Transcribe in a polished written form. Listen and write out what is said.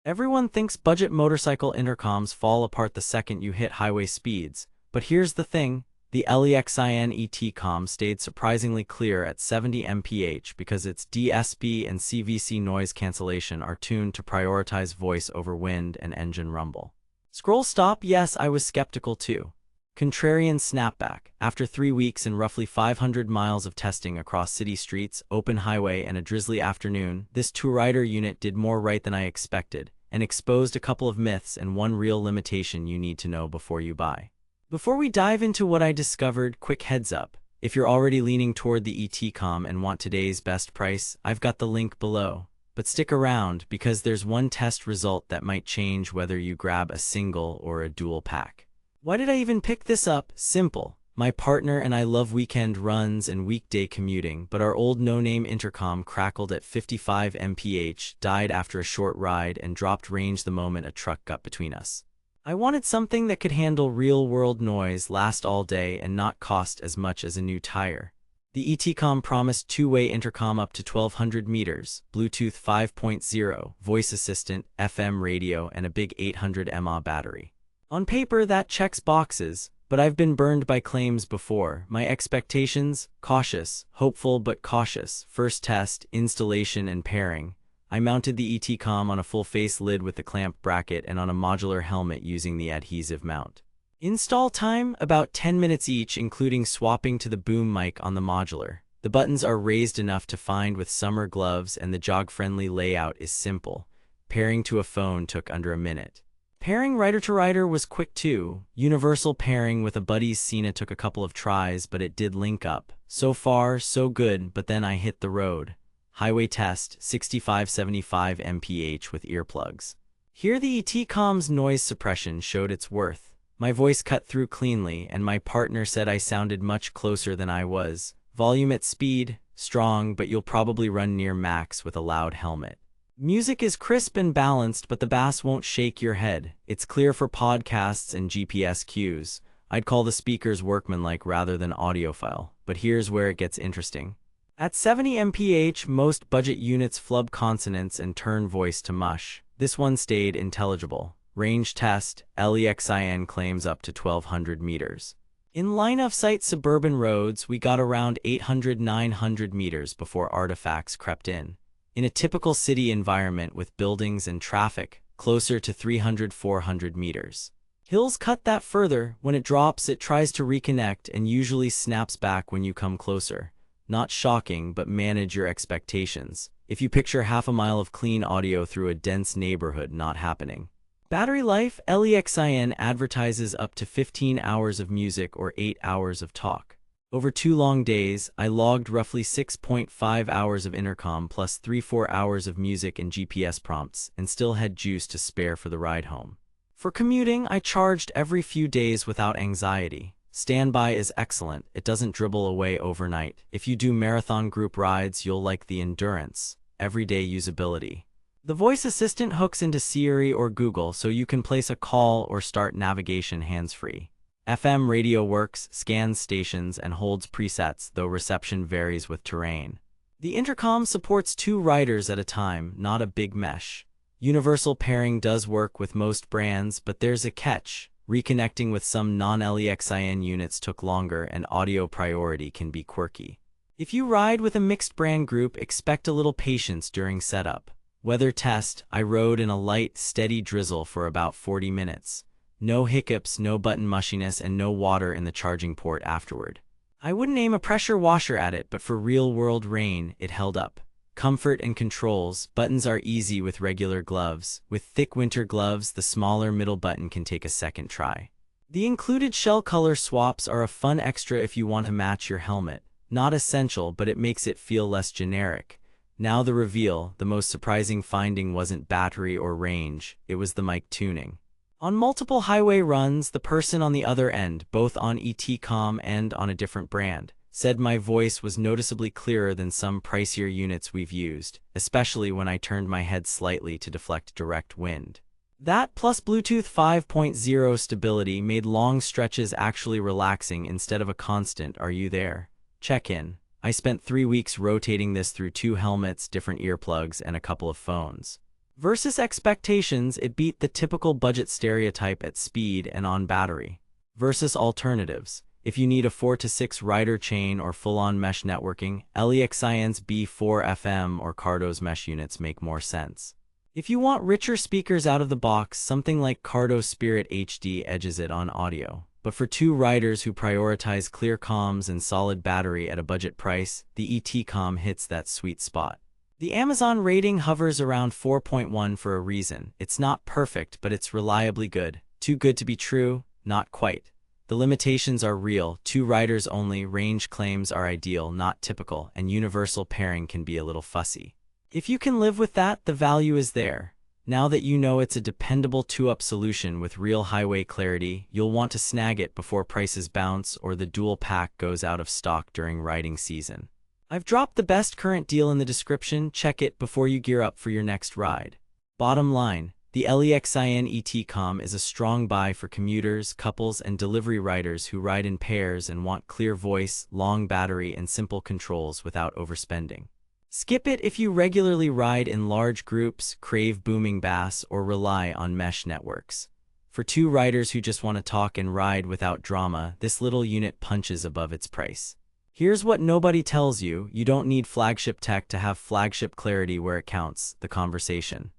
Everyone thinks budget motorcycle intercoms fall apart the second you hit highway speeds, but here's the thing, the LEXIN ET-COM stayed surprisingly clear at 70 mph because its DSP and CVC noise cancellation are tuned to prioritize voice over wind and engine rumble. Scroll stop, yes, I was skeptical too. Contrarian snapback. After 3 weeks and roughly 500 miles of testing across city streets, open highway, and a drizzly afternoon, this two-rider unit did more right than I expected, and exposed a couple of myths and one real limitation you need to know before you buy. Before we dive into what I discovered, quick heads up. If you're already leaning toward the ET-COM and want today's best price, I've got the link below. But stick around, because there's one test result that might change whether you grab a single or a dual pack. Why did I even pick this up? Simple. My partner and I love weekend runs and weekday commuting, but our old no-name intercom crackled at 55 mph, died after a short ride, and dropped range the moment a truck got between us. I wanted something that could handle real-world noise, last all day, and not cost as much as a new tire. The ET-COM promised two-way intercom up to 1200 meters, Bluetooth 5.0, voice assistant, FM radio, and a big 800 mAh battery. On paper, that checks boxes, but I've been burned by claims before. My expectations? Cautious, hopeful but cautious. First test, installation and pairing. I mounted the ET-COM on a full-face lid with the clamp bracket and on a modular helmet using the adhesive mount. Install time? About 10 minutes each, including swapping to the boom mic on the modular. The buttons are raised enough to find with summer gloves, and the jog-friendly layout is simple. Pairing to a phone took under a minute. Pairing rider-to-rider was quick too. Universal pairing with a buddy's Cena took a couple of tries, but it did link up. So far, so good, but then I hit the road. Highway test, 65-75 mph with earplugs. Here the ET-COM's noise suppression showed its worth. My voice cut through cleanly, and my partner said I sounded much closer than I was. Volume at speed, strong, but you'll probably run near max with a loud helmet. Music is crisp and balanced, but the bass won't shake your head. It's clear for podcasts and GPS cues. I'd call the speakers workmanlike rather than audiophile, but here's where it gets interesting. At 70 mph, most budget units flub consonants and turn voice to mush. This one stayed intelligible. Range test, LEXIN claims up to 1200 meters. In line-of-sight suburban roads, we got around 800-900 meters before artifacts crept in. In a typical city environment with buildings and traffic, closer to 300-400 meters. Hills cut that further. When it drops, it tries to reconnect and usually snaps back when you come closer. Not shocking, but manage your expectations. If you picture half a mile of clean audio through a dense neighborhood, not happening. Battery life, LEXIN advertises up to 15 hours of music or 8 hours of talk. Over 2 long days, I logged roughly 6.5 hours of intercom plus 3-4 hours of music and GPS prompts, and still had juice to spare for the ride home. For commuting, I charged every few days without anxiety. Standby is excellent, it doesn't dribble away overnight. If you do marathon group rides, you'll like the endurance, everyday usability. The voice assistant hooks into Siri or Google, so you can place a call or start navigation hands-free. FM radio works, scans stations, and holds presets, though reception varies with terrain. The intercom supports 2 riders at a time, not a big mesh. Universal pairing does work with most brands, but there's a catch. Reconnecting with some non-LEXIN units took longer, and audio priority can be quirky. If you ride with a mixed brand group, expect a little patience during setup. Weather test, I rode in a light, steady drizzle for about 40 minutes. No hiccups, no button mushiness, and no water in the charging port afterward. I wouldn't aim a pressure washer at it, but for real-world rain, it held up. Comfort and controls, buttons are easy with regular gloves. With thick winter gloves, the smaller middle button can take a second try. The included shell color swaps are a fun extra if you want to match your helmet. Not essential, but it makes it feel less generic. Now the reveal, the most surprising finding wasn't battery or range, it was the mic tuning. On multiple highway runs, the person on the other end, both on ET-COM and on a different brand, said my voice was noticeably clearer than some pricier units we've used, especially when I turned my head slightly to deflect direct wind. That plus Bluetooth 5.0 stability made long stretches actually relaxing instead of a constant "are you there?" check-in. I spent 3 weeks rotating this through 2 helmets, different earplugs, and a couple of phones. Versus expectations, it beat the typical budget stereotype at speed and on battery. Versus alternatives, if you need a 4 to 6 rider chain or full-on mesh networking, LEXIN's B4FM or Cardo's mesh units make more sense. If you want richer speakers out of the box, something like Cardo Spirit HD edges it on audio. But for two riders who prioritize clear comms and solid battery at a budget price, the ET-COM hits that sweet spot. The Amazon rating hovers around 4.1 for a reason. It's not perfect, but it's reliably good. Too good to be true? Not quite. The limitations are real. 2 riders only, range claims are ideal, not typical, and universal pairing can be a little fussy. If you can live with that, the value is there. Now that you know it's a dependable 2-up solution with real highway clarity, you'll want to snag it before prices bounce or the dual pack goes out of stock during riding season. I've dropped the best current deal in the description. Check it before you gear up for your next ride. Bottom line, the LEXIN ET-COM is a strong buy for commuters, couples, and delivery riders who ride in pairs and want clear voice, long battery, and simple controls without overspending. Skip it if you regularly ride in large groups, crave booming bass, or rely on mesh networks. For 2 riders who just want to talk and ride without drama, this little unit punches above its price. Here's what nobody tells you: you don't need flagship tech to have flagship clarity where it counts, the conversation.